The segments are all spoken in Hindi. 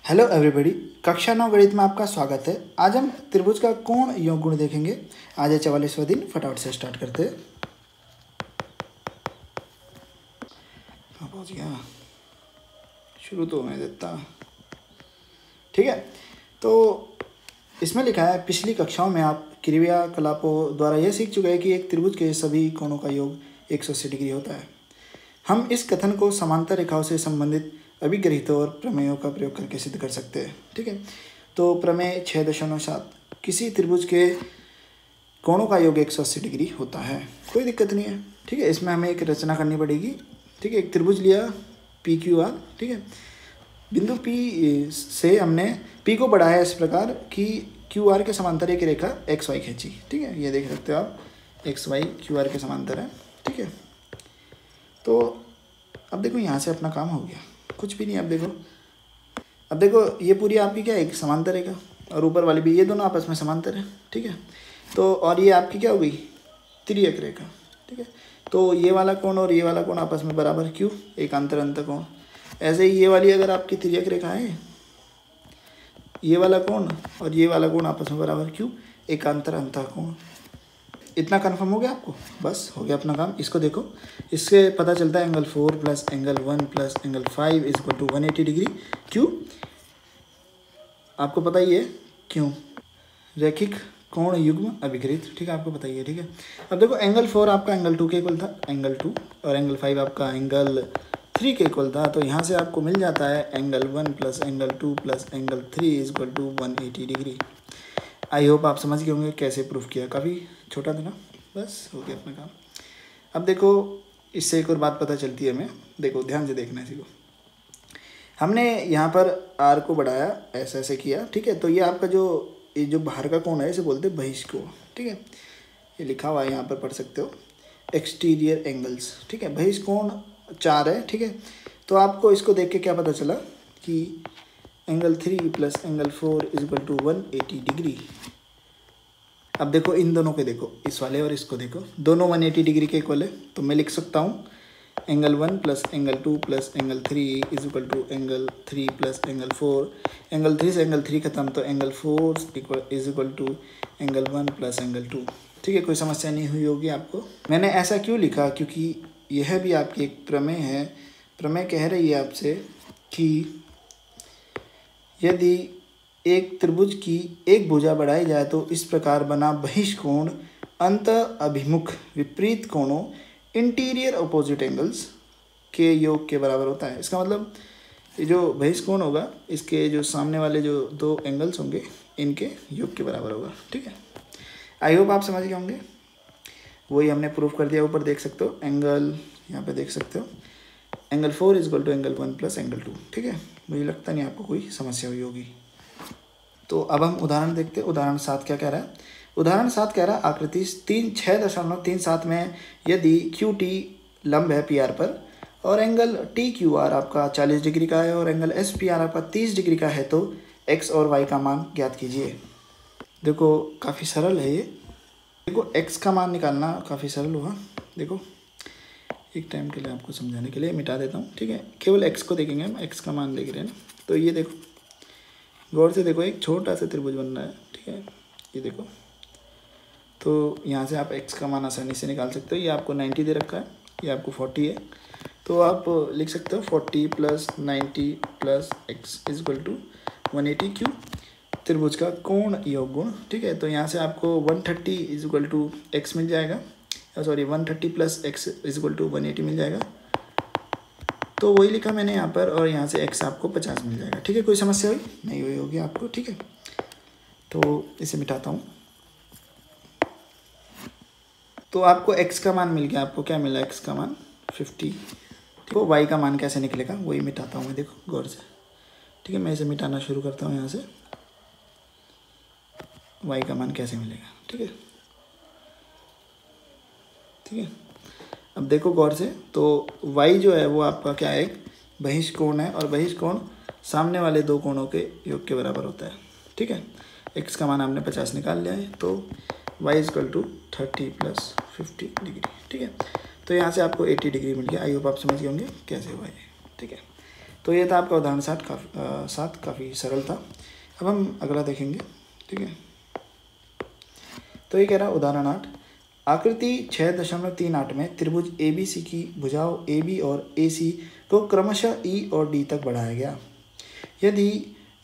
हेलो एवरीबॉडी, कक्षा 9 गणित में आपका स्वागत है। आज हम त्रिभुज का कोण योग गुण देखेंगे। आज है 44वां दिन। फटाफट से स्टार्ट करते हैं। पहुँच गया, शुरू तो मैं देता। ठीक है, तो इसमें लिखा है पिछली कक्षाओं में आप क्रियाकलापों द्वारा यह सीख चुके हैं कि एक त्रिभुज के सभी कोणों का योग 180 डिग्री होता है। हम इस कथन को समांतर रेखाओं से संबंधित अभिग्रहितों और प्रमेयों का प्रयोग करके सिद्ध कर सकते हैं। ठीक है, तो प्रमेय 6.7 किसी त्रिभुज के कोणों का योग 180 डिग्री होता है। कोई दिक्कत नहीं है। ठीक है, इसमें हमें एक रचना करनी पड़ेगी। ठीक है, एक त्रिभुज लिया PQR। ठीक है, बिंदु P से हमने P को बढ़ाया इस प्रकार कि QR के समांतर एक रेखा XY खींची। ठीक है, ये देख सकते हो आप, XY QR के समांतर है। ठीक है, तो अब देखो यहाँ से अपना काम हो गया, कुछ भी नहीं। अब देखो ये पूरी आपकी क्या है, एक समांतर रेखा, और ऊपर वाली भी, ये दोनों आपस में समांतर है। ठीक है, तो और ये आपकी क्या हो गई, तिर्यक रेखा। ठीक है, तो ये वाला कोण और ये वाला कोण आपस में बराबर, क्यों, एक अंतर कोण। ऐसे ही ये वाली अगर आपकी तिर्यक रेखा है, ये वाला कोण और ये वाला कोण आपस में बराबर, क्यों, एक अंतर कोण। इतना कन्फर्म हो गया आपको, बस हो गया अपना काम। इसको देखो, इससे पता चलता है angle 4 plus angle 1 plus angle 5 is equal to 180 degree. क्यों, आपको पता ही है क्यों, रैखिक कोण युग्म अभिग्रहित। ठीक है, आपको पता ही है। ठीक है, अब देखो एंगल 4 आपका एंगल 2 के इक्वल था, एंगल 2, और एंगल 5 आपका एंगल 3 के इक्वल था। तो यहाँ से आपको मिल जाता है angle 1 plus angle 2 plus angle 3 is equal to 180 degree. I hope आप समझ गए होंगे कैसे प्रूफ किया। काफ़ी छोटा था ना, बस हो गया अपना काम। अब देखो, इससे एक और बात पता चलती है हमें। देखो ध्यान से देखना है, सीखो। हमने यहाँ पर R को बढ़ाया, ऐसे ऐसे किया। ठीक है, तो ये आपका ये जो बाहर का कोण है, इसे बोलते हैं बहिष्कोण। ठीक है, ये लिखा हुआ है, यहाँ पर पढ़ सकते हो, एक्सटीरियर एंगल्स। ठीक है, बहिष्कोण 4 है। ठीक है, तो आपको इसको देख के क्या पता चला कि angle 3 plus angle 4 is equal to 180 degree. अब देखो इन दोनों के, देखो इस वाले और इसको देखो, दोनों 180 डिग्री के इक्वल है। तो मैं लिख सकता हूँ angle 1 plus angle 2 plus angle 3 is equal to angle 3 plus angle 4। Angle 3 से एंगल 3 खत्म, तो angle 4 is equal to angle 1 plus angle 2। ठीक है, कोई समस्या नहीं हुई होगी आपको। मैंने ऐसा क्यों लिखा, क्योंकि यह भी आपकी एक प्रमेय है। प्रमेय कह रही है आपसे कि यदि एक त्रिभुज की एक भुजा बढ़ाई जाए तो इस प्रकार बना बहिष्कोण अंत अभिमुख विपरीत कोणों इंटीरियर अपोजिट एंगल्स के योग के बराबर होता है। इसका मतलब ये जो बहिष्कोण होगा, इसके जो सामने वाले जो दो एंगल्स होंगे, इनके योग के बराबर होगा। ठीक है, आई होप आप समझ गए होंगे। वही हमने प्रूफ कर दिया, ऊपर देख सकते हो एंगल, यहाँ पे देख सकते हो angle 4 is equal to angle 1 plus angle 2। ठीक है, मुझे लगता नहीं आपको कोई समस्या हुई होगी। तो अब हम उदाहरण देखते हैं। उदाहरण 7 क्या कह रहा है। उदाहरण 7 कह रहा है आकृति 6.37 में यदि QT लंब है PR पर और एंगल TQR आपका 40 डिग्री का है और एंगल SPR आपका 30 डिग्री का है, तो X और Y का मान ज्ञात कीजिए। देखो काफ़ी सरल है ये। देखो X का मान निकालना काफ़ी सरल हुआ। देखो एक टाइम के लिए आपको समझाने के लिए मिटा देता हूँ। ठीक है, केवल X को देखेंगे हम, X का मान देख रहे हैं ना। तो ये देखो, गौर से देखो, एक छोटा सा त्रिभुज बन रहा है। ठीक है, ये देखो, तो यहाँ से आप X का मान आसानी से निकाल सकते हो। ये आपको 90 दे रखा है, ये आपको 40 है, तो आप लिख सकते हो 40 plus 90 plus X is equal to 180। क्यों, त्रिभुज का कोण योग गुण। ठीक है, तो यहाँ से आपको 130 इज इक्वल टू X मिल जाएगा, sorry 130 plus X is equal to 180 मिल जाएगा। तो वही लिखा मैंने यहाँ पर, और यहाँ से X आपको 50 मिल जाएगा। ठीक है, कोई समस्या हुई नहीं हुई होगी आपको। ठीक है, तो इसे मिटाता हूँ। तो आपको X का मान मिल गया। आपको क्या मिला, X का मान 50। तो Y का मान कैसे निकलेगा, वही मिटाता हूँ मैं। देखो गौर से। ठीक है, मैं इसे मिटाना शुरू करता हूँ यहाँ से। Y का मान कैसे मिलेगा। ठीक है, ठीक है, अब देखो गौर से। तो Y जो है वो आपका क्या है, एक बहिष्कोण है, और बहिष्कोण सामने वाले दो कोणों के योग के बराबर होता है। ठीक है, X का मान हमने 50 निकाल लिया है, तो Y is equal to 30 plus 50 degree. ठीक है, तो यहाँ से आपको 80 डिग्री मिल गया। आई होप आप समझ गए होंगे कैसे हुआ ये। ठीक है, तो ये था आपका उदाहरण 7 काफ़ी सरल था। अब हम अगला देखेंगे, ठीक है। तो ये कह रहा उदाहरण 8, आकृति 6.38 में त्रिभुज ABC की भुजाओं AB और AC को क्रमशः E और D तक बढ़ाया गया। यदि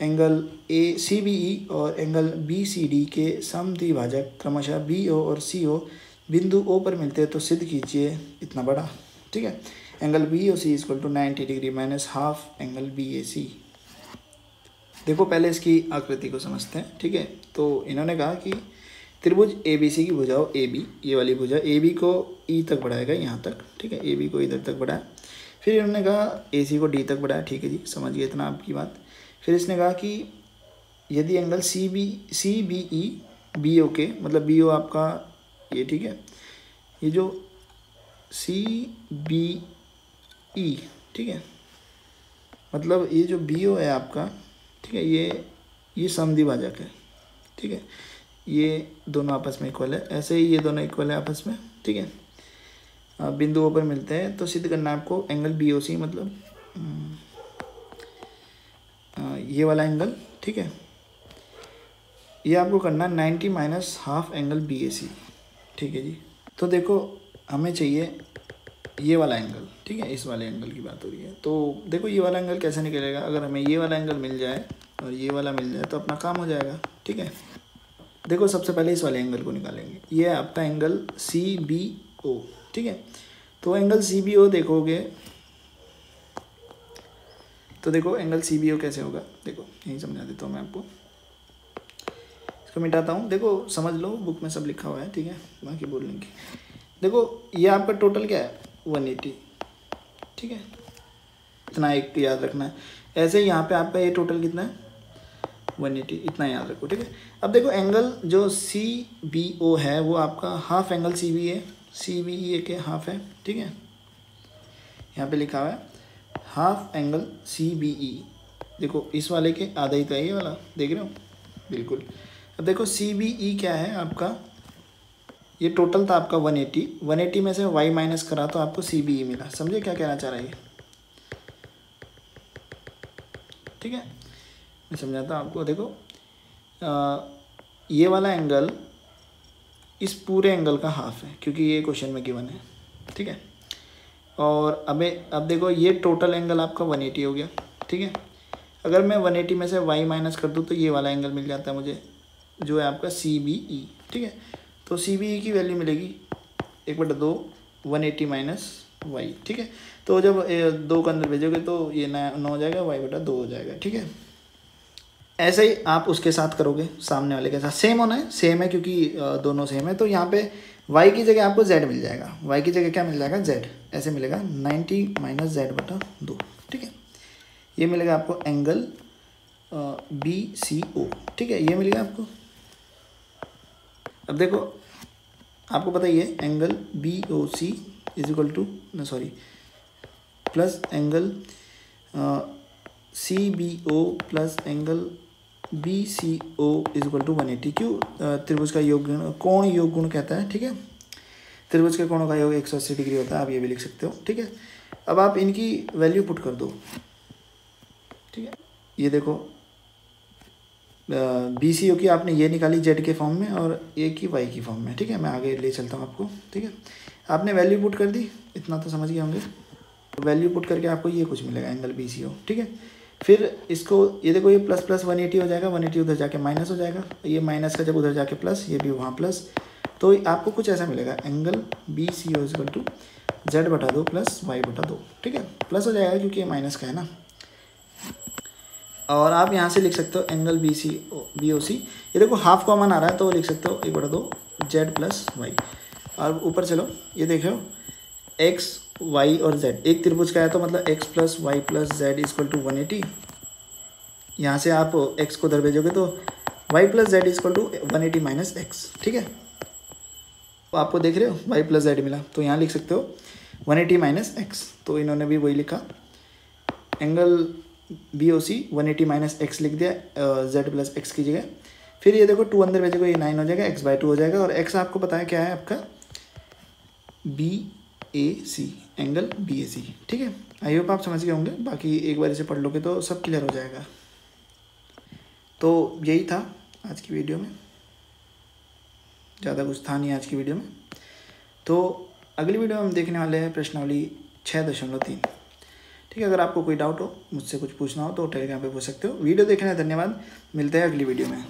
एंगल ACBE और एंगल BCD के समद्विभाजक क्रमशः BO और CO बिंदु O पर मिलते हैं तो सिद्ध कीजिए इतना बड़ा, ठीक है। Angle BOC equal to 90 degree minus half angle BAC। देखो पहले इसकी आकृति को समझते हैं, ठीक है। तो इन्होंने कहा कि त्रिभुज ABC की भुजाओं AB, ये वाली भुजा AB को E तक बढ़ाएगा यहाँ तक, ठीक है। AB को इधर तक बढ़ाया, फिर इन्होंने कहा AC को D तक बढ़ाया, ठीक है जी, समझ गए इतना आपकी बात। फिर इसने कहा कि यदि एंगल CBE BO के, मतलब BO आपका ये, ठीक है, ये जो CBE, ठीक है, मतलब ये जो BO है आपका, ठीक है, ये समद्विभाजक है, ठीक है, ये दोनों आपस में इक्वल है, ऐसे ही ये दोनों इक्वल है आपस में, ठीक है। बिंदुओं पर मिलते हैं तो सिद्ध करना है आपको एंगल BOC, मतलब ये वाला एंगल, ठीक है, ये आपको करना 90 माइनस हाफ एंगल BAC, ठीक है जी। तो देखो हमें चाहिए ये वाला एंगल, ठीक है, इस वाले एंगल की बात हो रही है। तो देखो ये वाला एंगल कैसे निकलेगा, अगर हमें ये वाला एंगल मिल जाए और ये वाला मिल जाए तो अपना काम हो जाएगा, ठीक है। देखो सबसे पहले इस वाले एंगल को निकालेंगे, ये है आपका एंगल CBO, ठीक है। तो एंगल CBO देखोगे तो देखो एंगल CBO कैसे होगा, देखो यही समझा देता हूँ मैं आपको, इसको मिटाता हूँ। देखो समझ लो, बुक में सब लिखा हुआ है, ठीक है, बाकी बोल लेंगे। देखो ये आपका टोटल क्या है 180, ठीक है, इतना एक याद रखना है। ऐसे ही यहाँ पे आपका ये टोटल कितना है 180, इतना याद रखो, ठीक है। अब देखो एंगल जो CBO है वो आपका हाफ एंगल CBE के हाफ है, ठीक है, यहाँ पे लिखा हुआ है हाफ एंगल CBE। देखो इस वाले के आधा ही तो है ये वाला, देख रहे हो, बिल्कुल। अब देखो CBE क्या है आपका, ये टोटल था आपका 180 में से y माइनस करा तो आपको CBE मिला। समझे क्या कहना चाह रहा है ये, ठीक है, मैं समझाता हूँ आपको। देखो ये वाला एंगल इस पूरे एंगल का हाफ है, क्योंकि ये क्वेश्चन में गिवन है, ठीक है। और अब देखो ये टोटल एंगल आपका 180 हो गया, ठीक है। अगर मैं 180 में से y माइनस कर दूँ तो ये वाला एंगल मिल जाता है मुझे, जो है आपका CBE, ठीक है। तो CBE की वैल्यू मिलेगी 1/2 180 माइनस y, ठीक है। तो जब 2 के अंदर भेजोगे तो ये 9 हो जाएगा, y/2 हो जाएगा, ठीक है। ऐसे ही आप उसके साथ करोगे, सामने वाले के साथ सेम होना है, सेम है क्योंकि दोनों सेम है। तो यहाँ पे y की जगह आपको z मिल जाएगा, y की जगह क्या मिल जाएगा z, ऐसे मिलेगा 90 माइनस z/2, ठीक है। ये मिलेगा आपको एंगल BCO, ठीक है, ये मिलेगा आपको। अब देखो आपको पता ही है angle BOC is equal to plus angle CBO plus angle BCO is equal to 180। क्यों, त्रिभुज का योग गुण, कोण योग गुण कहता है, ठीक है। त्रिभुज के कोणों का योग 180 डिग्री होता है, आप ये भी लिख सकते हो, ठीक है। अब आप इनकी वैल्यू पुट कर दो, ठीक है। ये देखो BCO की आपने ये निकाली z के फॉर्म में और a की y की फॉर्म में, ठीक है। मैं आगे ले चलता हूँ आपको, ठीक है। आपने वैल्यू पुट कर दी, इतना तो समझ गए होंगे। वैल्यू पुट करके आपको ये कुछ मिलेगा एंगल BCO, ठीक है। फिर इसको ये देखो, ये प्लस प्लस 180 हो जाएगा, 180 उधर जाके माइनस हो जाएगा, ये माइनस का जब उधर जाके प्लस, ये भी वहाँ प्लस, तो आपको कुछ ऐसा मिलेगा angle BCO is equal to z/2 plus y/2, ठीक है। प्लस हो जाएगा क्योंकि ये माइनस का है ना। और आप यहाँ से लिख सकते हो एंगल BOC, ये देखो हाफ कॉमन आ रहा है तो लिख सकते हो 1/2 z प्लस y। और ऊपर चलो, ये देखो x y और z एक त्रिभुज का है तो मतलब x plus Y plus z equal to 180। यहाँ से आप x को उधर भेजोगे तो y plus z equal to 180 minus x, ठीक है। तो आपको देख रहे हो y प्लस z मिला, तो यहाँ लिख सकते हो 180 माइनस x। तो इन्होंने भी वही लिखा, एंगल BOC 180 माइनस x लिख दिया z प्लस x की जगह। फिर ये देखो 2 अंदर भेजोगे, ये 9 हो जाएगा, x/2 हो जाएगा। और x आपको पता है क्या है आपका BAC, एंगल BAC, ठीक है। आई होप आप समझ गए होंगे, बाकी एक बार इसे पढ़ लोगे तो सब क्लियर हो जाएगा। तो यही था आज की वीडियो में, ज़्यादा कुछ था नहीं आज की वीडियो में। तो अगली वीडियो में हम देखने वाले हैं प्रश्नावली 6.3। ठीक है, अगर आपको कोई डाउट हो, मुझसे कुछ पूछना हो तो टेलीग्राम पे पूछ सकते हो। वीडियो देखने धन्यवाद, मिलते हैं अगली वीडियो में।